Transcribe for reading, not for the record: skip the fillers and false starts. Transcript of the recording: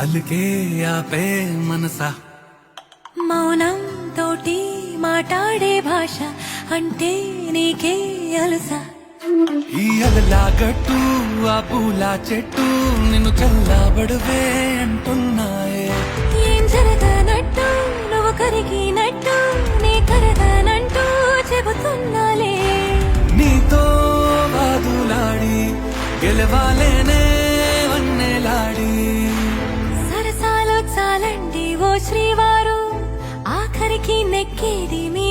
అలికే ఆపే మనసా మౌనం తోటి మాట్లాడే భాష అంటే నీకే అలుసా ఈ అలలా గట్టు ఆ పూల చెట్టు నిన్ను చల్లబడువే అంటున్నాయే ఏం జరగనట్టు నువ్వు కరిగినట్టు నీ కరగనంటూ చెబుతున్నాలే నీతో వాదులాడి గెలవాలేనే వన్నెలాడి సరసాలు చాలండి ఓ శ్రీవారు ఆఖరికి నెక్కేది మీ